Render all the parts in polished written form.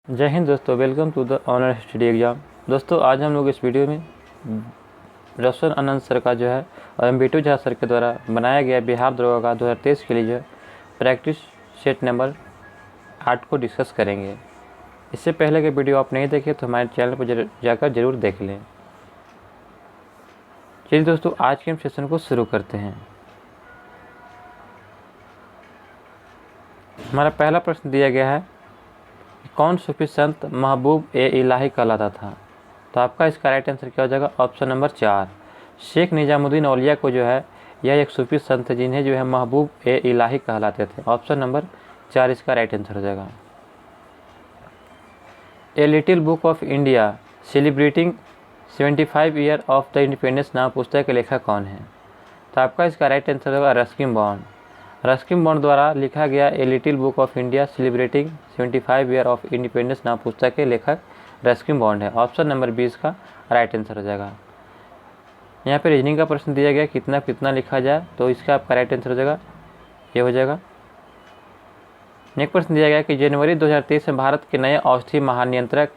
जय हिंद दोस्तों, welcome to the online study exam. दोस्तों आज हम लोग इस वीडियो में रोशन आनंद सर का जो है और एम झा सर के द्वारा बनाया गया बिहार दरोगा का 2023 के लिए जो है प्रैक्टिस सेट नंबर 8 को डिस्कस करेंगे। इससे पहले के वीडियो आप नहीं देखे तो हमारे चैनल पर जाकर जरूर देख लें। चलिए दोस्तों, आज के हम सेशन को शुरू करते हैं। हमारा पहला प्रश्न दिया गया है, कौन सूफी संत महबूब ए इलाही कहलाता था? तो आपका इसका राइट आंसर क्या हो जाएगा? ऑप्शन नंबर 4, शेख निजामुद्दीन औलिया को जो है यह एक सूफी संत है जिन्हें जो है महबूब ए इलाही कहलाते थे। ऑप्शन नंबर 4 इसका राइट आंसर हो जाएगा। A little book of India celebrating 75 year of the independence नाम पुस्तक के लेखक कौन है? तो आपका इसका राइट आंसर होगा रस्किन बॉन्ड। रस्किन बॉन्ड द्वारा लिखा गया a little book of India celebrating 75 year of independence नाम पुस्तक के लेखक रस्किन बॉन्ड है। ऑप्शन नंबर 20 का राइट आंसर हो जाएगा। यहाँ पे रीजनिंग का प्रश्न दिया गया कितना कितना लिखा जाए, तो इसका आपका राइट आंसर हो जाएगा, ये हो जाएगा। नेक्स्ट प्रश्न दिया गया कि जनवरी 2023 में भारत के नए औषधि महानियंत्रक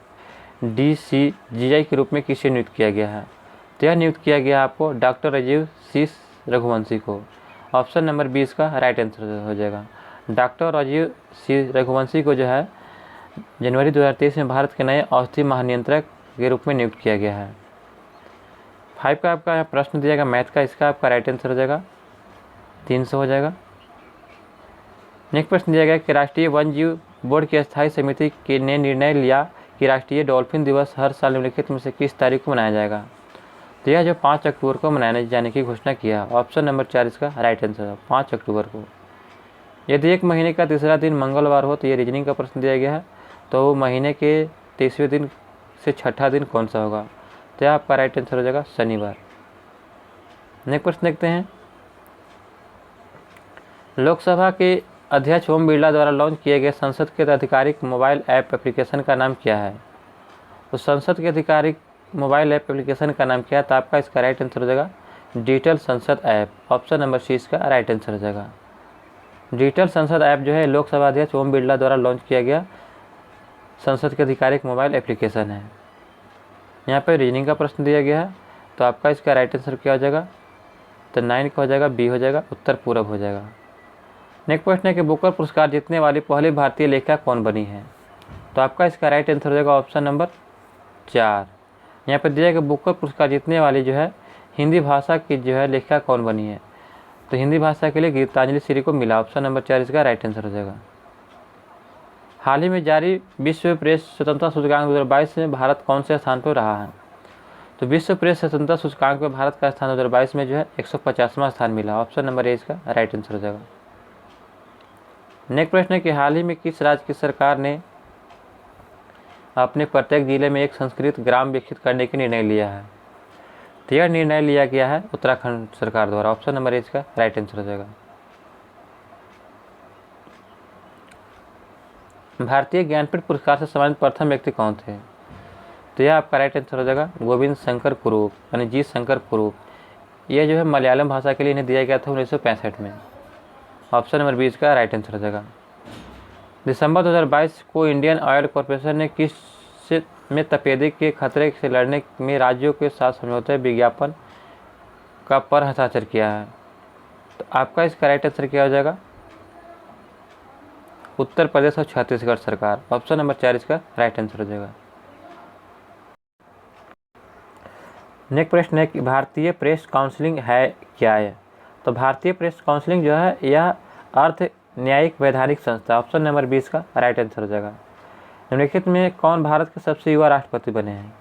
DCGI के रूप में किसे नियुक्त किया गया है? तो यह नियुक्त किया गया आपको डॉक्टर राजीव सी रघुवंशी को। ऑप्शन नंबर 20 का राइट आंसर हो जाएगा। डॉक्टर राजीव सी रघुवंशी को जो है जनवरी 2023 में भारत के नए औषधि महानियंत्रक के रूप में नियुक्त किया गया है। 5 का आपका प्रश्न दिया गया मैथ का, इसका आपका राइट आंसर हो जाएगा 300 हो जाएगा। नेक्स्ट प्रश्न दिया गया कि राष्ट्रीय वन्य जीव बोर्ड की स्थायी समिति ने निर्णय लिया कि राष्ट्रीय डॉल्फिन दिवस हर साल निम्नलिखित में से किस तारीख को मनाया जाएगा? तो यह जो 5 अक्टूबर को मनाने जाने की घोषणा किया। ऑप्शन नंबर 4 इसका राइट आंसर है, 5 अक्टूबर को। यदि एक महीने का तीसरा दिन मंगलवार हो तो ये रीजनिंग का प्रश्न दिया गया है, तो महीने के 30वें दिन से छठा दिन कौन सा होगा? तो यह आपका राइट आंसर हो जाएगा शनिवार। नेक्स्ट प्रश्न देखते हैं, लोकसभा के अध्यक्ष ओम बिरला द्वारा लॉन्च किए गए संसद के आधिकारिक मोबाइल ऐप एप्लीकेशन का नाम क्या है? तो संसद के आधिकारिक मोबाइल ऐप एप्लीकेशन का नाम क्या है? तो आपका इसका राइट आंसर हो जाएगा डिजिटल संसद ऐप। ऑप्शन नंबर 6 का राइट आंसर हो जाएगा। डिजिटल संसद ऐप जो है लोकसभा अध्यक्ष ओम बिरला द्वारा लॉन्च किया गया संसद के आधिकारिक मोबाइल एप्लीकेशन है। यहाँ पर रीजनिंग का प्रश्न दिया गया है, तो आपका इसका राइट आंसर क्या हो जाएगा? तो 9 का हो जाएगा, बी हो जाएगा, उत्तर पूरब हो जाएगा। नेक्स्ट प्रश्न है कि बुकर पुरस्कार जीतने वाली पहली भारतीय लेखिका कौन बनी है? तो आपका इसका राइट आंसर हो जाएगा ऑप्शन नंबर 4। यहाँ पर दिया गया बुकर पुरस्कार जीतने वाली जो है हिंदी भाषा की जो है लेखिका कौन बनी है? तो हिंदी भाषा के लिए गीतांजलि श्री को मिला। ऑप्शन नंबर 4 इसका राइट आंसर हो जाएगा। हाल ही में जारी विश्व प्रेस स्वतंत्रता सूचकांक 2022 में भारत कौन से स्थान पर रहा है? तो विश्व प्रेस स्वतंत्रता सूचकांक में भारत का स्थान 2022 में जो है 150वां स्थान मिला। ऑप्शन नंबर ए इसका राइट आंसर हो जाएगा। नेक्स्ट प्रश्न है कि हाल ही में किस राज्य की सरकार ने अपने प्रत्येक जिले में एक संस्कृत ग्राम विकसित करने का निर्णय लिया है? तो यह निर्णय लिया गया है उत्तराखंड सरकार द्वारा। ऑप्शन नंबर ए इसका राइट आंसर हो जाएगा। भारतीय ज्ञानपीठ पुरस्कार से सम्मानित प्रथम व्यक्ति कौन थे? तो यह आपका राइट आंसर हो जाएगा गोविंद शंकर कुरूप, यानी जी शंकर कुरूप। यह जो है मलयालम भाषा के लिए इन्हें दिया गया था 1965 में। ऑप्शन नंबर 20 का राइट आंसर हो जाएगा। दिसंबर 2022 को इंडियन ऑयल कॉरपोरेशन ने किस में तपेदिक के खतरे से लड़ने में राज्यों के साथ समझौते विज्ञापन का पर हस्ताक्षर किया है? तो आपका इसका राइट आंसर क्या हो जाएगा? उत्तर प्रदेश और छत्तीसगढ़ सरकार। ऑप्शन नंबर 4 इसका राइट आंसर हो जाएगा। नेक्स्ट प्रश्न है कि भारतीय प्रेस काउंसिलिंग है क्या है? तो भारतीय प्रेस काउंसिलिंग जो है यह अर्थ न्यायिक वैधानिक संस्था। ऑप्शन नंबर 20 का राइट आंसर हो जाएगा। निम्नलिखित में कौन भारत के सबसे युवा राष्ट्रपति बने हैं?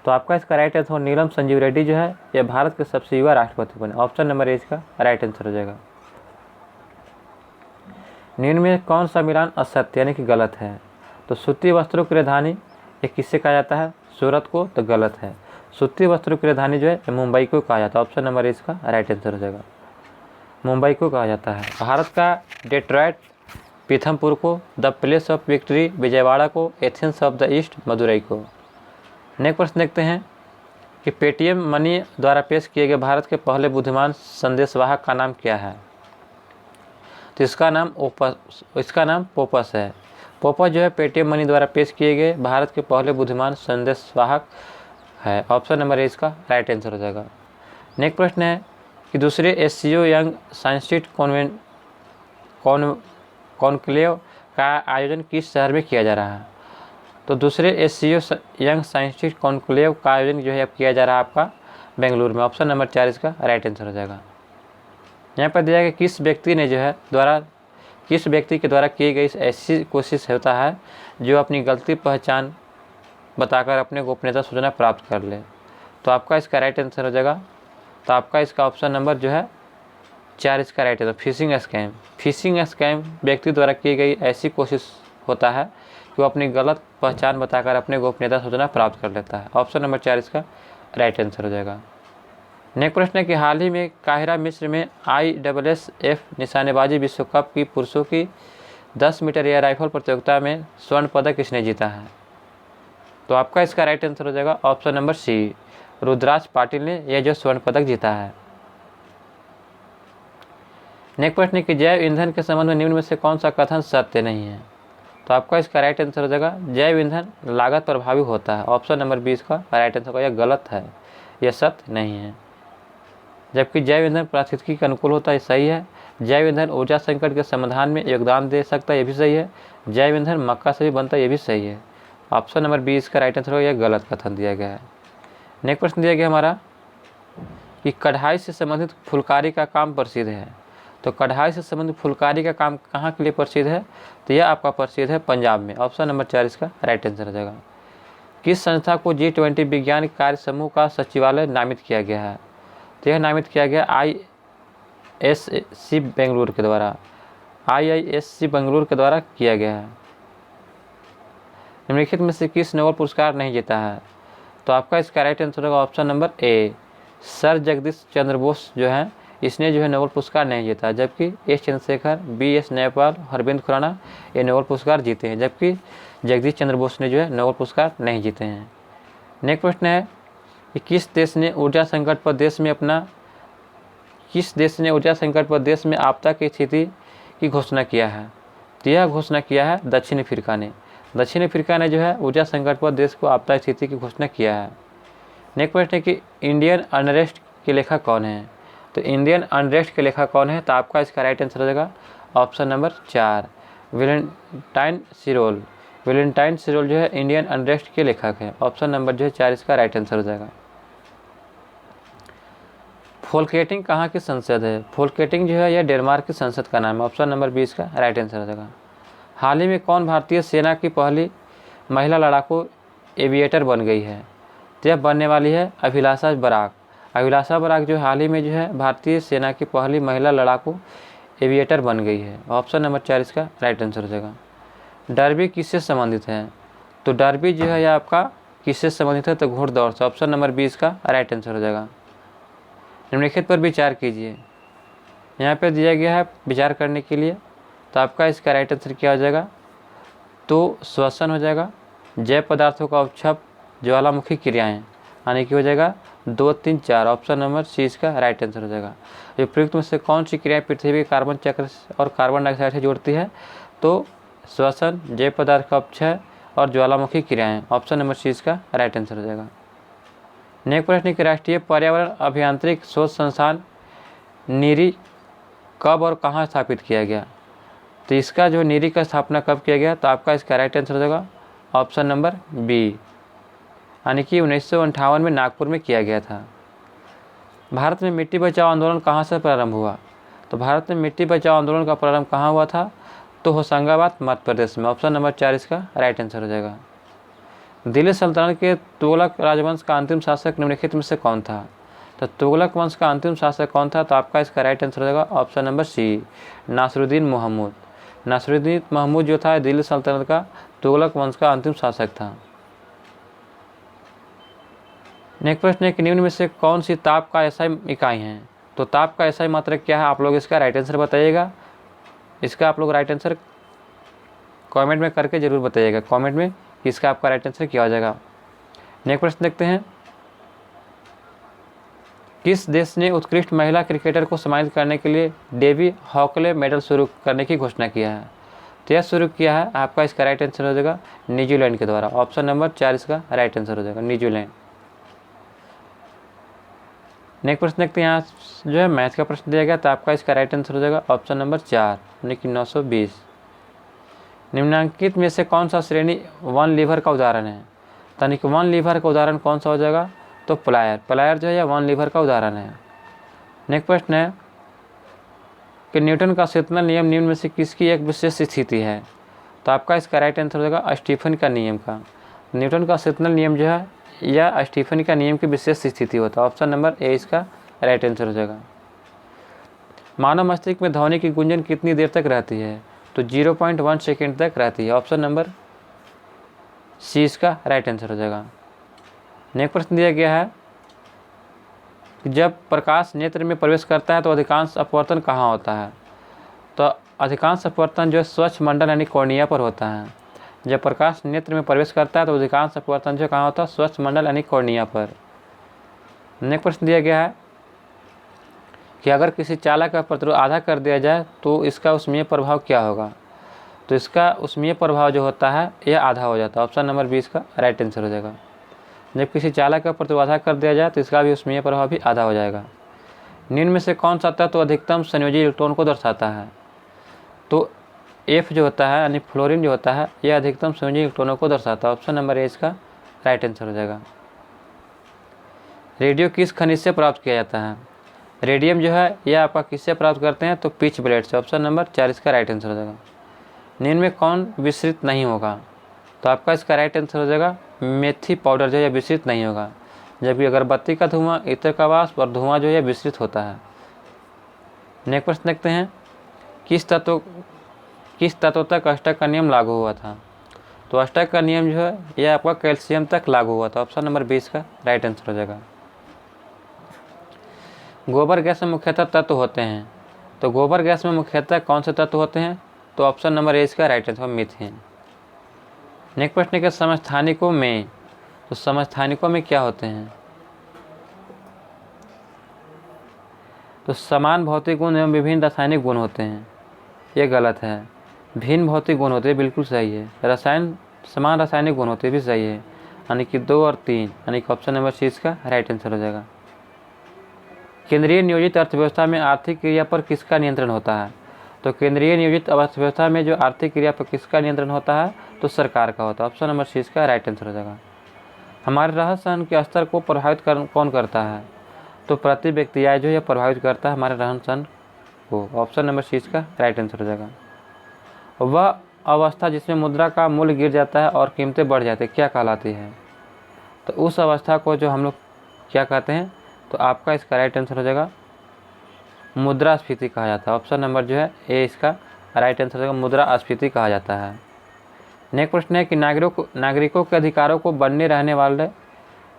तो आपका इसका राइट आंसर नीलम संजीव रेड्डी जो है यह भारत के सबसे युवा राष्ट्रपति बने। ऑप्शन नंबर 1 का राइट आंसर हो जाएगा। निम्न में कौन सा मिलान असत्य यानी कि गलत है? तो सूती वस्त्रों की राजधानी ये किससे कहा जाता है? सूरत को। तो गलत है, सूती वस्त्रों की राजधानी जो है मुंबई को कहा जाता है। ऑप्शन नंबर 1 का राइट आंसर हो जाएगा, मुंबई को कहा जाता है। भारत का डेट्रॉयट पीथमपुर को, the place of victory Vijayawada को, Athens of the East Madurai को। नेक्स्ट प्रश्न देखते हैं कि पेटीएम मनी द्वारा पेश किए गए भारत के पहले बुद्धिमान संदेशवाहक का नाम क्या है? तो इसका नाम पोपस है। पोपा जो है पेटीएम मनी द्वारा पेश किए गए भारत के पहले बुद्धिमान संदेशवाहक है। ऑप्शन नंबर ए इसका राइट आंसर हो जाएगा। नेक्स्ट प्रश्न है कि दूसरे एससीओ यंग साइंटिस्ट कॉन्क्लेव का आयोजन किस शहर में किया जा रहा है? तो दूसरे एससीओ यंग साइंटिस्ट कॉन्क्लेव का आयोजन जो है अब किया जा रहा है आपका बेंगलुरु में। ऑप्शन नंबर 4 इसका राइट आंसर हो जाएगा। यहाँ पर दिया गया किस व्यक्ति के द्वारा की गई ऐसी कोशिश होता है जो अपनी गलती पहचान बताकर अपने गोपनीयता सूचना प्राप्त कर ले। तो आपका इसका राइट आंसर हो जाएगा। तो आपका इसका ऑप्शन नंबर जो है 4 इसका राइट है। तो फिशिंग स्कैम व्यक्ति द्वारा की गई ऐसी कोशिश होता है कि वो अपनी गलत पहचान बताकर अपने गोपनीयता सूचना प्राप्त कर लेता है। ऑप्शन नंबर 4 इसका राइट आंसर हो जाएगा। नेक्स्ट प्रश्न है कि हाल ही में काहिरा मिस्र में ISSF निशानेबाजी विश्व कप की पुरुषों की 10 मीटर एयर राइफल प्रतियोगिता में स्वर्ण पदक किसने जीता है? तो आपका इसका राइट आंसर हो जाएगा option number C, Rudraj Patil ने यह जो स्वर्ण पदक जीता है। नेक्स्ट प्रश्न है कि जैव ईंधन के संबंध में निम्न में से कौन सा कथन सत्य नहीं है? तो आपका इसका राइट आंसर हो जाएगा जैव ईंधन लागत प्रभावी होता है। ऑप्शन नंबर 20 का राइट आंसर होगा। यह गलत है, यह सत्य नहीं है। जबकि जैव ईंधन पारिस्थितिकी के अनुकूल होता है, सही है। जैव ईंधन ऊर्जा संकट के समाधान में योगदान दे सकता है, ये भी सही है। जैव ईंधन मक्का से भी बनता है, ये भी सही है। ऑप्शन नंबर 20 का राइट आंसर होगा। यह गलत कथन दिया गया है। नेक्स्ट प्रश्न दिया गया हमारा कि कढ़ाई से संबंधित फुलकारी का काम प्रसिद्ध है। तो कढ़ाई से संबंधित फुलकारी का काम कहाँ के लिए प्रसिद्ध है? तो यह आपका प्रसिद्ध है पंजाब में। ऑप्शन नंबर 4 इसका राइट आंसर हो जाएगा। किस संस्था को G20 विज्ञान कार्य समूह का सचिवालय नामित किया गया है? तो यह नामित किया गया IISc बेंगलुरु के द्वारा किया गया है। निम्नलिखित में से किस नोबेल पुरस्कार नहीं जीता है? तो आपका इसका राइट आंसर होगा option number A, sir Jagdish Chandra Bose जो है इसने जो है नोबेल पुरस्कार नहीं जीता। जबकि एस चंद्रशेखर, BS नयपाल, अरविंद खुराना ये नोबेल पुरस्कार जीते हैं, जबकि जगदीश चंद्र बोस ने जो है नोबेल पुरस्कार नहीं जीते हैं। नेक्स्ट प्रश्न है कि किस देश ने ऊर्जा संकट पर देश में आपदा की स्थिति की घोषणा किया है? तो यह घोषणा किया है दक्षिण अफ्रीका ने। दक्षिण अफ्रीका ने जो है ऊर्जा संकट पर देश को आपदा स्थिति की घोषणा किया है। नेक्स्ट प्रश्न है कि इंडियन अनरेस्ट के लेखक कौन है? तो इंडियन अनरेस्ट के लेखक कौन है? तो आपका इसका राइट आंसर हो जाएगा ऑप्शन नंबर 4, वेलेंटाइन सिरोल जो है इंडियन अनरेस्ट के लेखक है। ऑप्शन नंबर जो है 4 इसका राइट आंसर हो जाएगा। फोल्केटिंग कहाँ की संसद है? फोल्केटिंग जो है यह डेनमार्क की संसद का नाम है। ऑप्शन नंबर 20 का राइट आंसर हो जाएगा। हाल ही में कौन भारतीय सेना की पहली महिला लड़ाकू एविएटर बन गई है? तो यह बनने वाली है अभिलाषा बराक। अभिलाषा बराक जो हाल ही में जो है भारतीय सेना की पहली महिला लड़ाकू एविएटर बन गई है। ऑप्शन नंबर 4 इसका राइट आंसर हो जाएगा। डर्बी किससे संबंधित है? तो डर्बी जो है यह आपका किससे संबंधित है? तो घोड़दौड़ से। ऑप्शन नंबर 20 का राइट आंसर हो जाएगा। निम्नलिखित पर विचार कीजिए। यहाँ पे दिया गया है विचार करने के लिए। तो आपका इसका राइट आंसर क्या हो जाएगा? तो श्वसन हो जाएगा। जैव पदार्थों का उपक्षेप, ज्वालामुखी क्रियाएं, यानी कि हो जाएगा 2, 3, 4। ऑप्शन नंबर सी इसका राइट आंसर हो जाएगा। उपयुक्त में से कौन सी क्रियाएं पृथ्वी के कार्बन चक्र और कार्बन डाइऑक्साइड से जोड़ती है? तो श्वसन, जैव पदार्थ का अपक्षय और ज्वालामुखी क्रियाएं। ऑप्शन नंबर सी इसका राइट आंसर हो जाएगा। नेक्स्ट प्रश्न कि राष्ट्रीय पर्यावरण अभियांत्रिक शोध संस्थान नीरी कब और कहाँ स्थापित किया गया? तो इसका जो नीरी का स्थापना कब किया गया? तो आपका इसका राइट आंसर हो जाएगा ऑप्शन नंबर बी, यानी कि 1958 में नागपुर में किया गया था। भारत में मिट्टी बचाओ आंदोलन कहाँ से प्रारंभ हुआ? तो भारत में मिट्टी बचाओ आंदोलन का प्रारंभ कहाँ हुआ था? तो होशंगाबाद मध्य प्रदेश में। ऑप्शन नंबर 4 इसका राइट आंसर हो जाएगा। दिल्ली सल्तनत के तुगलक राजवंश का अंतिम शासक निम्नलिखित में से कौन था? तो तुगलक वंश का अंतिम शासक कौन था? तो आपका इसका राइट आंसर हो जाएगा option number C, Nasiruddin Mahmud. Nasiruddin Mahmud जो था दिल्ली सल्तनत का तुगलक वंश का अंतिम शासक था। नेक्स्ट प्रश्न है कि निम्न में से कौन सी ताप का एसआई इकाई है? तो ताप का एसआई मात्रक क्या है? आप लोग इसका राइट आंसर बताइएगा। इसका आप लोग राइट आंसर कमेंट में करके जरूर बताइएगा, कमेंट में कि इसका आपका राइट आंसर क्या हो जाएगा। नेक्स्ट प्रश्न देखते हैं, किस देश ने उत्कृष्ट महिला क्रिकेटर को सम्मानित करने के लिए डेवी हॉकले मेडल शुरू करने की घोषणा किया है? तो यह शुरू किया है आपका इसका राइट आंसर हो जाएगा न्यूजीलैंड के द्वारा। ऑप्शन नंबर 4 इसका राइट आंसर हो जाएगा न्यूजीलैंड। नेक्स्ट प्रश्न देखते हैं, यहाँ जो है मैथ का प्रश्न दिया गया, तो आपका इसका राइट आंसर हो जाएगा ऑप्शन नंबर 4 यानी कि 920। निम्नलिखित में से कौन सा श्रेणी वन लीवर का उदाहरण है? यानी कि वन लीवर का उदाहरण कौन सा हो जाएगा? तो प्लायर। प्लायर जो है वन लीवर का उदाहरण है। नेक्स्ट प्रश्न है कि न्यूटन का शीतलन नियम निम्न में से किसकी एक विशेष स्थिति है? तो आपका इसका राइट आंसर हो जाएगा स्टीफन का नियम का। न्यूटन का शीतलन नियम जो है या स्टीफन का नियम की विशेष स्थिति होता है। ऑप्शन नंबर ए इसका राइट आंसर हो जाएगा। मानव मस्तिष्क में ध्वनि की गुंजन कितनी देर तक रहती है? तो 0.1 सेकेंड तक रहती है। ऑप्शन नंबर सी इसका राइट आंसर हो जाएगा। नेक्स्ट प्रश्न दिया गया है कि जब प्रकाश नेत्र में प्रवेश करता है तो अधिकांश अपवर्तन कहाँ होता है? तो अधिकांश अपवर्तन जो स्वच्छ मंडल यानी कॉर्निया पर होता है। जब प्रकाश नेत्र में प्रवेश करता है तो अधिकांश अपवर्तन जो कहाँ होता है? स्वच्छ मंडल यानी कॉर्निया पर। नेक्स्ट प्रश्न दिया गया है कि अगर किसी चालक का प्रतिरोध आधा कर दिया जाए तो इसका ऊष्मीय प्रभाव क्या होगा? तो इसका ऊष्मीय प्रभाव जो होता है यह आधा हो जाता है। ऑप्शन नंबर 20 का राइट आंसर हो जाएगा। जब किसी चालक का प्रतिरोध आधा कर दिया जाए तो इसका भी ऊष्मीय प्रभाव भी आधा हो जाएगा। निम्न में से कौन सा तत्व अधिकतम संयोजी इलेक्ट्रॉन को दर्शाता है? तो एफ जो होता है यानी फ्लोरीन जो होता है यह अधिकतम संयोजी इलेक्ट्रॉनों को दर्शाता है। ऑप्शन नंबर ए इसका राइट आंसर हो जाएगा। रेडियो किस खनिज से प्राप्त किया जाता है? रेडियम जो है यह आपका किससे प्राप्त करते हैं? तो पिच ब्लेड से। ऑप्शन नंबर 4 इसका राइट आंसर हो जाएगा। निम्न में कौन विसरित नहीं होगा? तो आपका इसका राइट आंसर हो जाएगा मेथी पाउडर जो है विसरित नहीं होगा, जबकि अगरबत्ती का धुआं, इत्र का वाष्प और धुआं जो है विसरित होता है। नेक्स्ट प्रश्न देखते हैं, किस तत्व तक अष्टक का नियम लागू हुआ था? तो अष्टक का नियम जो है यह आपका कैल्शियम तक लागू हुआ था। ऑप्शन नंबर 20 का राइट आंसर हो जाएगा। गोबर गैस में मुख्यतः तत्व होते हैं, तो गोबर गैस में मुख्यतः कौन से तत्व होते हैं? तो ऑप्शन नंबर ए इसका राइट आंसर मीथेन। नेक्स्ट प्रश्न के समस्थानिकों में, तो समस्थानिकों में क्या होते हैं? तो समान भौतिक गुण एवं विभिन्न रासायनिक गुण होते हैं, ये गलत है। भिन्न भौतिक गुण होते हैं, बिल्कुल सही है। समान रासायनिक गुण होते भी सही है, यानी कि 2 और 3, यानी कि ऑप्शन नंबर सी इसका राइट आंसर हो जाएगा। केंद्रीय नियोजित अर्थव्यवस्था में आर्थिक क्रिया पर किसका नियंत्रण होता है? तो केंद्रीय नियोजित अर्थव्यवस्था में जो आर्थिक क्रिया पर किसका नियंत्रण होता है? तो सरकार का होता है। ऑप्शन नंबर सी इसका राइट आंसर हो जाएगा। हमारे रहन सहन के स्तर को प्रभावित कौन करता है? तो प्रति व्यक्ति आय जो है प्रभावित करता है हमारे रहन सहन को। ऑप्शन नंबर सी इसका राइट आंसर हो जाएगा। वह अवस्था जिसमें मुद्रा का मूल्य गिर जाता है और कीमतें बढ़ जाती है क्या कहलाती है? तो उस अवस्था को जो हम लोग क्या कहते हैं? तो आपका इसका राइट आंसर हो जाएगा मुद्रास्फीति कहा जाता है। ऑप्शन नंबर जो है ए इसका राइट आंसर हो जाएगा, मुद्रास्फीति कहा जाता है। नेक्स्ट प्रश्न है कि नागरिकों के अधिकारों को बने रहने वाले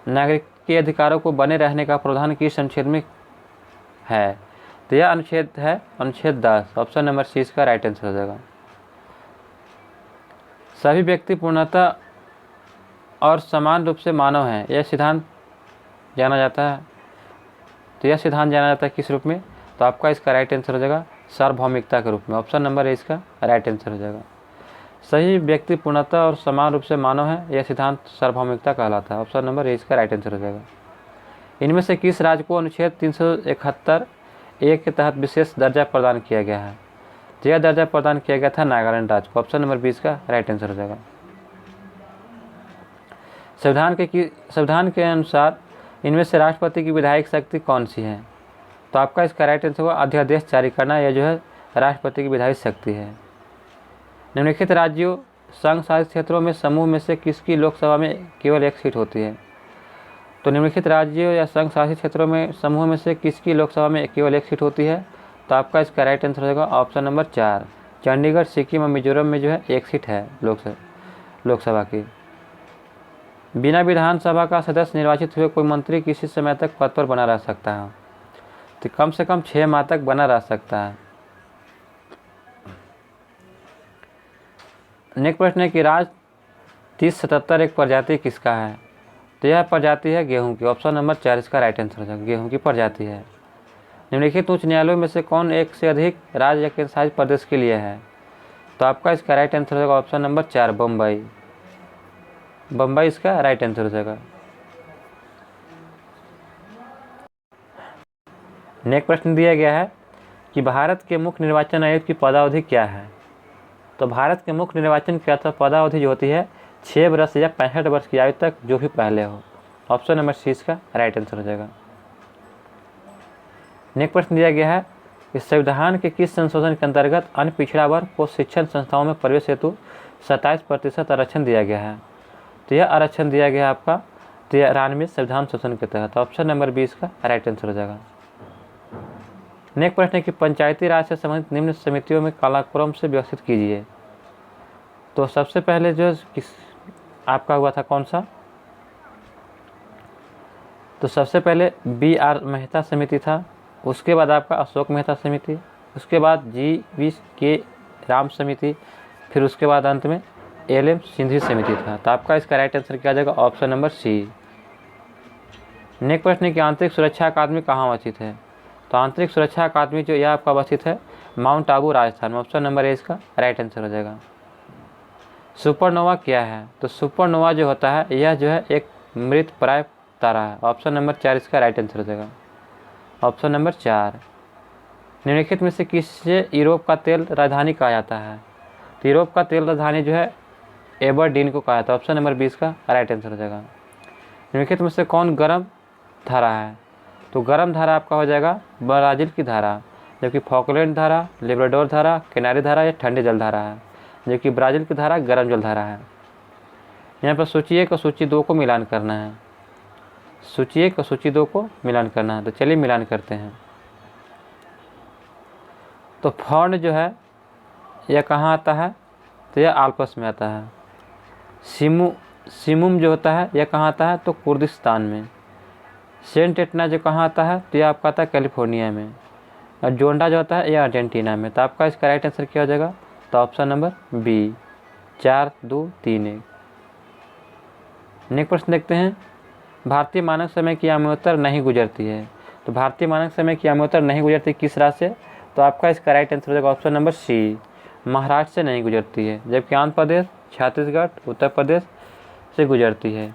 नागरिक के अधिकारों को बने रहने का प्रावधान किस अनुच्छेद में है? तो यह अनुच्छेद है अनुच्छेद 10। ऑप्शन नंबर सी इसका राइट आंसर हो जाएगा। सभी व्यक्ति पूर्णतः और समान रूप से मानव हैं, यह सिद्धांत जाना जाता है। तो यह सिद्धांत जाना जाता है किस रूप में? तो आपका इसका राइट आंसर हो जाएगा सार्वभौमिकता के रूप में। ऑप्शन नंबर ए इसका राइट आंसर हो जाएगा। सही व्यक्ति पूर्णतः और समान रूप से मानव है, यह सिद्धांत सार्वभौमिकता कहलाता है। ऑप्शन नंबर ए इसका राइट आंसर हो जाएगा। इनमें से किस राज्य को अनुच्छेद 371(a) के तहत विशेष दर्जा प्रदान किया गया है? तो यह दर्जा प्रदान किया गया था नागालैंड राज्य को। ऑप्शन नंबर 20 का राइट आंसर हो जाएगा। संविधान के अनुसार इनमें से राष्ट्रपति की विधायक शक्ति कौन सी है? तो आपका इसका राइट आंसर होगा अध्यादेश जारी करना, यह जो है राष्ट्रपति की विधायक शक्ति है। निम्नलिखित राज्यों संघ शासित क्षेत्रों में समूह में से किसकी लोकसभा में केवल एक सीट होती है? तो निम्नलिखित राज्यों या संघ शासित क्षेत्रों में समूह में से किसकी लोकसभा में केवल एक सीट होती है? तो आपका इसका राइट आंसर हो जाएगा ऑप्शन नंबर 4। चंडीगढ़, सिक्किम और मिजोरम में जो है एक सीट है लोकसभा की। बिना विधानसभा का सदस्य निर्वाचित हुए कोई मंत्री किसी समय तक पद पर बना रह सकता है? तो कम से कम 6 माह तक बना रह सकता है। नेक्स्ट प्रश्न है कि राज 3077 एक प्रजाति किसका है? तो यह प्रजाति है गेहूं की। ऑप्शन नंबर 4 इसका राइट आंसर हो जाएगा, गेहूं की प्रजाति है। निम्नलिखित उच्च न्यायालयों में से कौन एक से अधिक राज्य या केंद्र शासित प्रदेश के लिए है? तो आपका इसका राइट आंसर हो जाएगा ऑप्शन नंबर 4 बम्बई। बम्बई इसका राइट आंसर हो जाएगा। नेक्स्ट प्रश्न दिया गया है कि भारत के मुख्य निर्वाचन आयुक्त की पदावधि क्या है। तो भारत के मुख्य निर्वाचन की पदावधि जो होती है 6 वर्ष या 65 वर्ष की आयु तक, जो भी पहले हो। ऑप्शन नंबर सी इसका राइट आंसर हो जाएगा। नेक्स्ट प्रश्न दिया गया है कि संविधान के किस संशोधन के अंतर्गत अन्य पिछड़ा वर्ग को शिक्षण संस्थाओं में प्रवेश हेतु 27% आरक्षण दिया गया है। तो यह आरक्षण दिया गया है आपका 93वें संविधान संशोधन के तहत। ऑप्शन नंबर 20 का राइट आंसर हो जाएगा। नेक्स्ट प्रश्न है कि पंचायती राज से संबंधित निम्न समितियों में कालक्रम से व्यवस्थित कीजिए। तो सबसे पहले जो आपका हुआ था कौन सा, तो सबसे पहले BR मेहता समिति था, उसके बाद आपका अशोक मेहता समिति, उसके बाद GV राम समिति, फिर उसके बाद अंत में LM सिंघवी समिति था। तो आपका इसका राइट आंसर क्या आ जाएगा ऑप्शन नंबर सी। नेक्स्ट प्रश्न है कि आंतरिक सुरक्षा अकादमी कहाँ अवस्थित है। तो आंतरिक सुरक्षा अकादमी जो यह आपका अवस्थित है माउंट आबू राजस्थान में। ऑप्शन नंबर ए इसका राइट आंसर हो जाएगा। सुपरनोवा क्या है। तो सुपरनोवा जो होता है यह जो है एक मृत प्राय तारा है। ऑप्शन नंबर 4 इसका राइट आंसर हो जाएगा। Option number 4। निम्नलिखित में से किससे यूरोप का तेल राजधानी कहा जाता है। तो यूरोप का तेल राजधानी जो है एबरडीन को कहा जाता है। ऑप्शन नंबर 20 का राइट आंसर हो जाएगा। निम्नलिखित में से कौन गर्म धारा है। तो गर्म धारा आपका हो जाएगा ब्राज़ील की धारा, जबकि फॉकलैंड धारा, लिब्राडोर धारा, किनारी धारा या ठंडी जल धारा है, जबकि ब्राज़ील की धारा गर्म जल धारा है। यहाँ पर सूची 1 और सूची 2 को मिलान करना है। सूची 1 और सूची 2 को मिलान करना है। तो चलिए मिलान करते हैं। तो फॉर्न जो है यह कहाँ आता है, तो यह आल्प्स में आता है। सिमुम जो होता है यह कहाँ आता है, तो कुर्दिस्तान में। सेंट एटना जो कहाँ आता है, तो यह आपका आता है कैलिफोर्निया में। और जोंडा जो होता है यह अर्जेंटीना में। तो आपका इसका राइट आंसर क्या हो जाएगा, तो ऑप्शन नंबर बी 4 2 3 1। नेक्स्ट प्रश्न देखते हैं। भारतीय मानक समय की अमृतोत्तर नहीं गुजरती है। तो भारतीय मानक समय की अमृतोत्तर नहीं गुजरती किस राज्य से, तो आपका इसका राइट आंसर हो जाएगा ऑप्शन नंबर सी महाराष्ट्र से नहीं गुजरती है, जबकि आंध्र प्रदेश, छत्तीसगढ़, उत्तर प्रदेश से गुजरती है।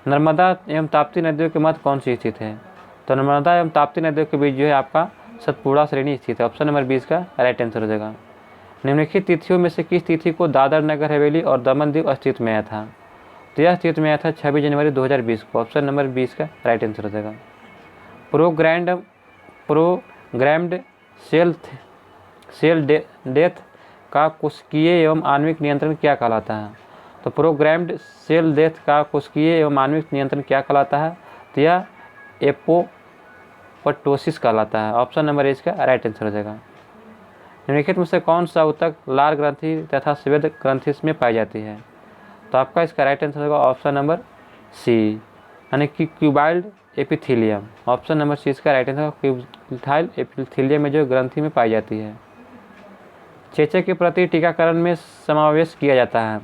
नर्मदा एवं ताप्ती नदियों के मध्य कौन सी स्थित है। तो नर्मदा एवं ताप्ती नदियों के बीच जो है आपका सतपुड़ा श्रेणी स्थित है। ऑप्शन नंबर 20 का राइट आंसर हो जाएगा। निम्नलिखित तिथियों में से किस तिथि को दादर नगर हवेली और दमन दीव अस्तित्व में आया था। तो यह अस्तित्व में आया था 26 जनवरी 2020 को। ऑप्शन नंबर 20 का राइट आंसर हो जाएगा। प्रोग्राम्ड सेल डेथ का कोशिकीय एवं आणविक नियंत्रण क्या कहलाता है। तो प्रोग्राम्ड सेल डेथ का कोशिकीय एवं आणविक नियंत्रण क्या कहलाता है, तो यह एपोप्टोसिस कहलाता है। ऑप्शन नंबर इसका राइट आंसर हो जाएगा। निम्नलिखित में से कौन सा ऊतक लार ग्रंथि तथा स्वेद ग्रंथि में पाई जाती है। तो आपका इसका राइट आंसर होगा ऑप्शन नंबर सी यानी कि क्यूबाइल्ड एपिथीलियम। ऑप्शन नंबर सी इसका राइट आंसर क्यूबाइल्ड एपिथीलियम में जो ग्रंथि में पाई जाती है। चेचे के प्रति टीकाकरण में समावेश किया जाता है।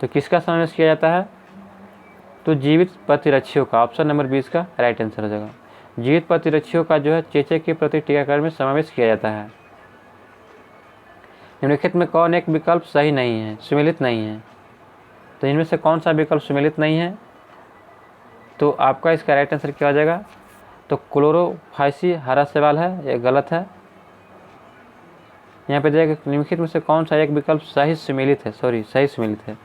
तो किसका समावेश किया जाता है, तो जीवित प्रतिरक्षियों का। ऑप्शन नंबर 20 का राइट आंसर हो जाएगा। जीवित प्रतिरक्षियों का जो है चेचे के प्रति टीकाकरण में समावेश किया जाता है। निम्नलिखित में कौन एक विकल्प सही नहीं है, सुमेलित नहीं है। तो इनमें से कौन सा विकल्प सुमेलित नहीं है, तो आपका इसका राइट आंसर क्या हो जाएगा, तो क्लोरोफाइसी हरा सवाल है, यह गलत है। यहाँ पे देखिए निम्नलिखित में से कौन सा एक विकल्प सही सुमेलित है, सही सुमेलित है।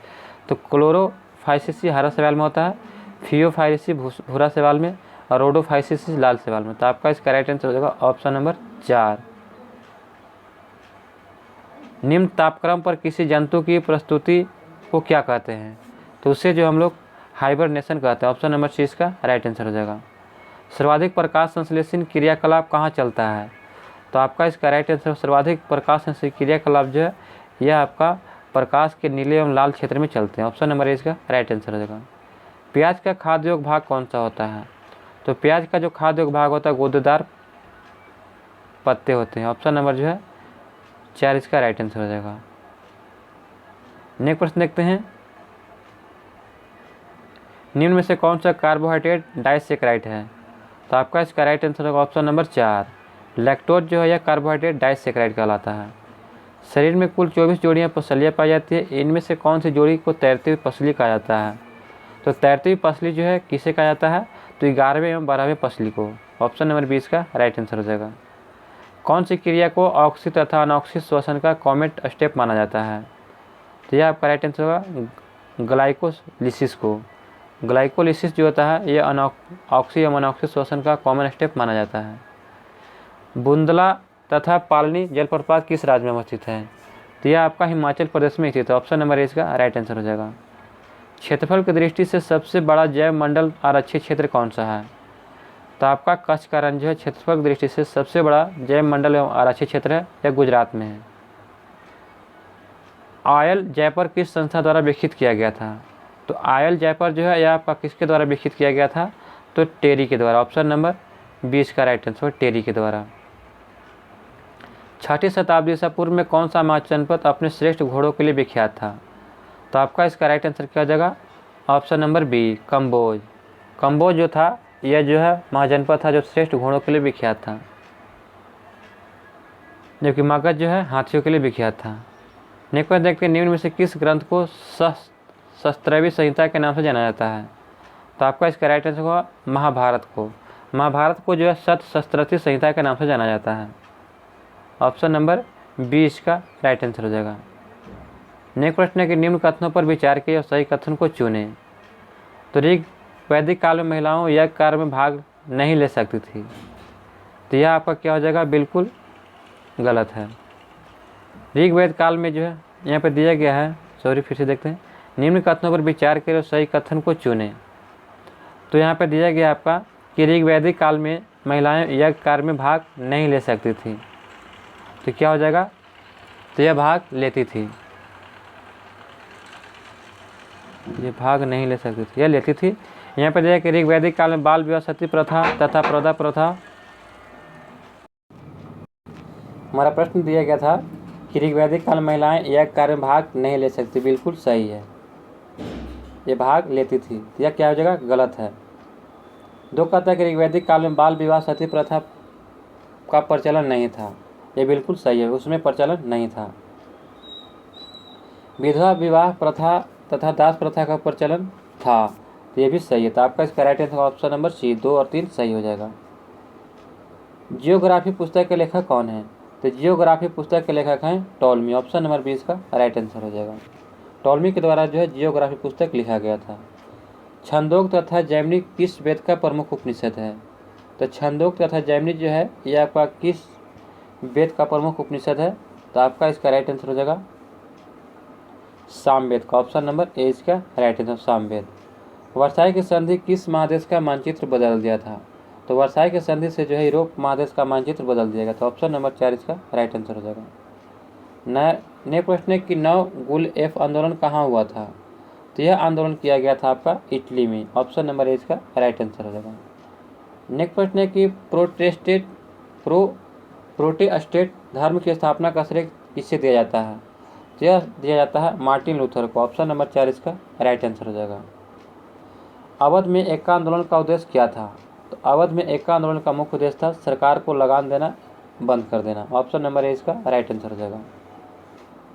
तो क्लोरोफाइसिस हरा सवाल में होता है, फियोफाइसी भूरा सवाल में, और रोडोफाइसिस लाल सवाल में। तो आपका इसका राइट आंसर हो जाएगा ऑप्शन नंबर 4। निम्न तापक्रम पर किसी जंतु की प्रस्तुति को क्या कहते हैं, तो उसे जो हम लोग हाइबरनेशन कहते हैं। ऑप्शन नंबर सी इसका राइट आंसर हो जाएगा। सर्वाधिक प्रकाश संश्लेषण क्रियाकलाप कहाँ चलता है, तो आपका इसका राइट आंसर सर्वाधिक प्रकाश संश्लेषण क्रियाकलाप जो है यह आपका प्रकाश के नीले एवं लाल क्षेत्र में चलते हैं। ऑप्शन नंबर ए इसका राइट आंसर हो जाएगा। प्याज का खाद्य योग्य भाग कौन सा होता है, तो प्याज का जो खाद्य योग्य भाग होता है गूदेदार पत्ते होते हैं। ऑप्शन नंबर जो है 4 इसका राइट आंसर हो जाएगा। नेक्स्ट प्रश्न देखते हैं। निम्न में से कौन सा कार्बोहाइड्रेट डाइसेकेराइड है, तो आपका इसका राइट आंसर होगा ऑप्शन नंबर 4 लैक्टोज जो है यह कार्बोहाइड्रेट डाइसेकेराइड कहलाता है। शरीर में कुल 24 जोड़ियाँ पसलियाँ पाई जाती है, इनमें से कौन सी जोड़ी को तैरती हुई पसली कहा जाता है? तो तैरती हुई पसली जो है किसे कहा जाता है? तो 11वें एवं 12वें पसली को। ऑप्शन नंबर 20 का राइट आंसर हो जाएगा। कौन सी क्रिया को ऑक्सी तथा अनॉक्सी श्वसन का कॉमेट स्टेप माना जाता है? तो यह आपका राइट आंसर होगा ग्लाइकोलिसिस को। ग्लाइकोलिसिस जो होता है ये ऑक्सी एवं अनॉक्सी श्वसन का कॉमन स्टेप माना जाता है। बुंदला तथा पालनी जलप्रपात किस राज्य में अवस्थित है? तो यह आपका हिमाचल प्रदेश में स्थित है। ऑप्शन नंबर 1 का राइट आंसर हो जाएगा। क्षेत्रफल की दृष्टि से सबसे बड़ा जैव मंडल आरक्षित क्षेत्र कौन सा है? तो आपका कच्छ का रण जो है क्षेत्रफल की दृष्टि से सबसे बड़ा जैव मंडल एवं आरक्षित क्षेत्र है, यह गुजरात में है। ऑयल जयपुर किस संस्था द्वारा विकसित किया गया था? तो ऑयल जयपुर जो है यह आपका किसके द्वारा विकसित किया गया था? तो टेरी के द्वारा। ऑप्शन नंबर 20 का राइट आंसर टेरी के द्वारा। 6ठी शताब्दी ईसा पूर्व में कौन सा महाजनपद अपने श्रेष्ठ घोड़ों के लिए विख्यात था? तो आपका इसका राइट आंसर क्या हो जाएगा? Option number B Kamboj. Kamboj जो था यह जो है महाजनपद था जो श्रेष्ठ घोड़ों के लिए विख्यात था, जबकि मगध जो है हाथियों के लिए विख्यात था। नेक्स्ट देखते हैं, निम्न में से किस ग्रंथ को शस्त्रवी संहिता के नाम से जाना जाता है? तो आपका इसका राइट आंसर होगा महाभारत को। महाभारत को जो है शस्त्रवी संहिता के नाम से जाना जाता है। ऑप्शन नंबर 20 का राइट आंसर हो जाएगा। नेक्स्ट प्रश्न है कि निम्न कथनों पर विचार किए और सही कथन को चुने। तो ऋग वैदिक काल में महिलाओं यज्ञ कार्य में भाग नहीं ले सकती थी, तो यह आपका क्या हो जाएगा? बिल्कुल गलत है। ऋग्वेद काल में जो है यहाँ पर दिया गया है, फिर से देखते हैं, निम्न कथनों पर विचार करें और सही कथन को चुने। तो यहाँ पर दिया गया आपका कि ऋग्वैदिक काल में महिलाएं यज्ञ कार्य में भाग नहीं ले सकती थी, तो क्या हो जाएगा? तो यह भाग लेती थी, ये भाग नहीं ले सकती थी, यह लेती थी। यहाँ पर दिया कि ऋग्वैदिक काल में बाल विवाह सती प्रथा तथा प्रौढ़ा प्रथा। हमारा प्रश्न दिया गया था कि ऋग्वैदिक काल में महिलाएं यज्ञ कार्य में भाग नहीं ले सकती, बिल्कुल सही है, ये भाग लेती थी। यह क्या हो जाएगा? गलत है। 2 कहता है कि ऋग्वैदिक काल में बाल विवाह सती प्रथा का प्रचलन नहीं था, ये बिल्कुल सही है, उसमें प्रचलन नहीं था। विधवा विवाह प्रथा तथा दास प्रथा का प्रचलन था, तो ये भी सही है। तो आपका इसका right answer option number C 2 और 3 सही हो जाएगा। जियोग्राफी पुस्तक के लेखक कौन है? तो जियोग्राफी पुस्तक के लेखक हैं टॉलमी। ऑप्शन नंबर 20 का राइट आंसर हो जाएगा। टॉलमी के द्वारा जो है जियोग्राफी पुस्तक लिखा गया था। छंदोग तथा जैमिनी किस वेद का प्रमुख उपनिषद है? तो छंदोग तथा जैमिनी जो है ये आपका किस वेद का प्रमुख उपनिषद है? तो आपका इसका राइट आंसर हो जाएगा सामवेद का। ऑप्शन नंबर ए इसका राइट आंसर सामवेद। वर्साई की संधि किस महादेश का मानचित्र बदल दिया था? तो वर्साई की संधि से जो है यूरोप महादेश का मानचित्र बदल दिया गया। तो ऑप्शन नंबर 4 इसका राइट आंसर हो जाएगा। नए प्रश्न है कि 9 गुल एफ आंदोलन कहाँ हुआ था? तो यह आंदोलन किया गया था आपका इटली में। ऑप्शन नंबर ए इसका राइट आंसर हो जाएगा। नेक्स्ट प्रश्न है कि प्रोटेस्टेंट धर्म की स्थापना का श्रेय किससे दिया जाता है? तो यह दिया जाता है मार्टिन लूथर को। ऑप्शन नंबर 4 इसका राइट आंसर हो जाएगा। अवध में एका आंदोलन का उद्देश्य क्या था? तो अवध में एका आंदोलन का मुख्य उद्देश्य था सरकार को लगान देना बंद कर देना। ऑप्शन नंबर ए इसका राइट आंसर हो जाएगा।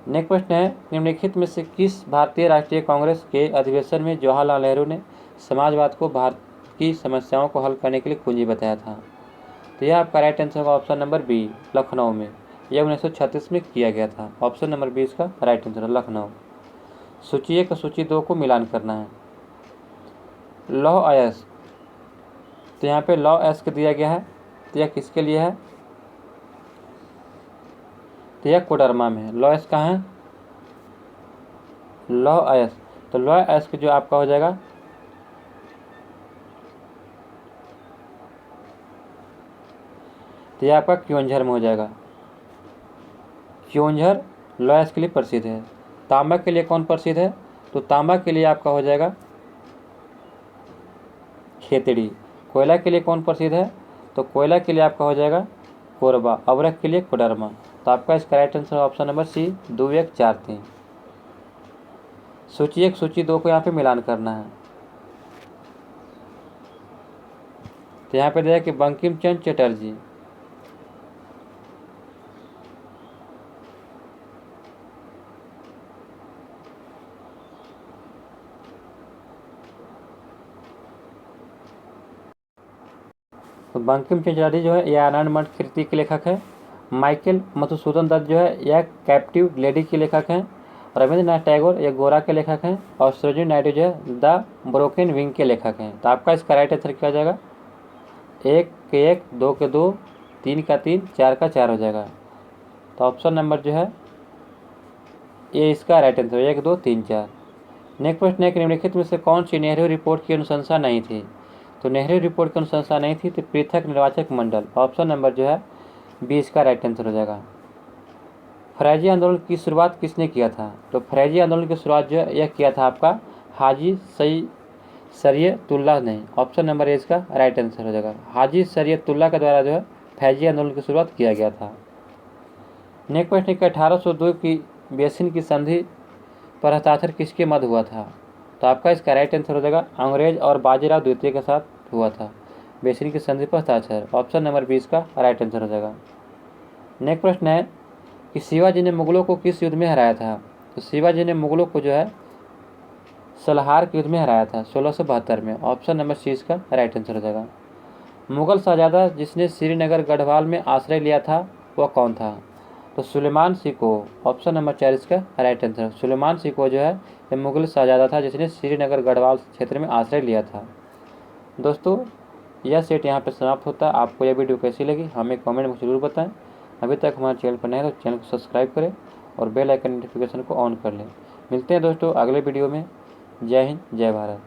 नेक्स्ट प्रश्न है, निम्नलिखित में से किस भारतीय राष्ट्रीय कांग्रेस के अधिवेशन में जवाहरलाल नेहरू ने समाजवाद को भारत की समस्याओं को हल करने के लिए कुंजी बताया था? तो यह आपका राइट आंसर होगा ऑप्शन नंबर बी लखनऊ में। यह 1936 में किया गया था। ऑप्शन नंबर 20 का राइट आंसर है लखनऊ। सूची 1 और सूची 2 को मिलान करना है। लौह अयस्क, तो यहाँ पे लौह अयस्क दिया गया है, तो यह किसके लिए है? तो यह कोडरमा में है। लौह अयस्क कहाँ है? लौह अयस्क, तो लौह अयस्क जो आपका हो जाएगा तो यह आपका क्योंझर में हो जाएगा। क्योंझर लौह अयस्क के लिए प्रसिद्ध है। तांबा के लिए कौन प्रसिद्ध है? तो तांबा के लिए आपका हो जाएगा खेतड़ी। कोयला के लिए कौन प्रसिद्ध है? तो कोयला के लिए आपका हो जाएगा कोरबा। अवरक के लिए कोडरमा। तो आपका इसका right answer option number C 2, 1, 4, 3। सूची 1 सूची 2 को यहाँ पे मिलान करना है। तो यहाँ पे देखा कि बंकिम चंद्र चटर्जी, तो बंकिम चंद्र चटर्जी जो है यह आनंद मठ कृति के लेखक है। माइकल मधुसूदन दत्त जो है यह कैप्टिव लेडी के लेखक हैं। रविंद्रनाथ टैगोर यह गोरा के लेखक हैं। और सरोजिनी नायडू जो है द ब्रोकन विंग के लेखक हैं। तो आपका इसका राइट आंसर क्या हो जाएगा? 1 के 1, 2 के 2, 3 का 3, 4 का 4 हो जाएगा। तो ऑप्शन नंबर जो है ये इसका राइट आंसर 1, 2, 3, 4। नेक्स्ट प्रश्न है कि निम्नलिखित में से कौन सी नेहरू रिपोर्ट की अनुशंसा नहीं थी? तो नेहरू रिपोर्ट की अनुशंसा नहीं थी तो पृथक निर्वाचक मंडल। ऑप्शन नंबर जो है 20 का राइट आंसर हो जाएगा। फरैजी आंदोलन की शुरुआत किसने किया था? तो फरैजी आंदोलन की शुरुआत जो है यह किया था आपका हाजी शरीयतुल्लाह ने। ऑप्शन नंबर इसका राइट आंसर हो जाएगा। हाजी शरीयतुल्लाह के द्वारा जो है फैजी आंदोलन की शुरुआत किया गया था। नेक्स्ट प्रश्न है 1802 की बेसिन की संधि पर हस्ताक्षर किसके मध्य हुआ था? तो आपका इसका राइट आंसर हो जाएगा अंग्रेज और बाजीराव द्वितीय के साथ हुआ था बेसिन की संधि पर हस्ताक्षर। ऑप्शन नंबर 20 का राइट आंसर हो जाएगा। नेक्स्ट प्रश्न है कि शिवाजी ने मुगलों को किस युद्ध में हराया था? तो शिवाजी ने मुगलों को जो है सलाहार के युद्ध में हराया था 1672 में। ऑप्शन नंबर 30 का राइट आंसर हो जाएगा। मुगल शहजादा जिसने श्रीनगर गढ़वाल में आश्रय लिया था वह कौन था? तो सुलेमान सिको। ऑप्शन नंबर 40 का राइट आंसर। सुलेमान सिको जो है ये मुगल शहजादा था जिसने श्रीनगर गढ़वाल क्षेत्र में आश्रय लिया था। दोस्तों यह सेट यहाँ पर समाप्त होता है। आपको यह वीडियो कैसी लगी हमें कमेंट में जरूर बताएं। अभी तक हमारे चैनल पर नए हैं तो चैनल को सब्सक्राइब करें और बेल आइकन नोटिफिकेशन को ऑन कर लें। मिलते हैं दोस्तों अगले वीडियो में। जय हिंद, जय भारत।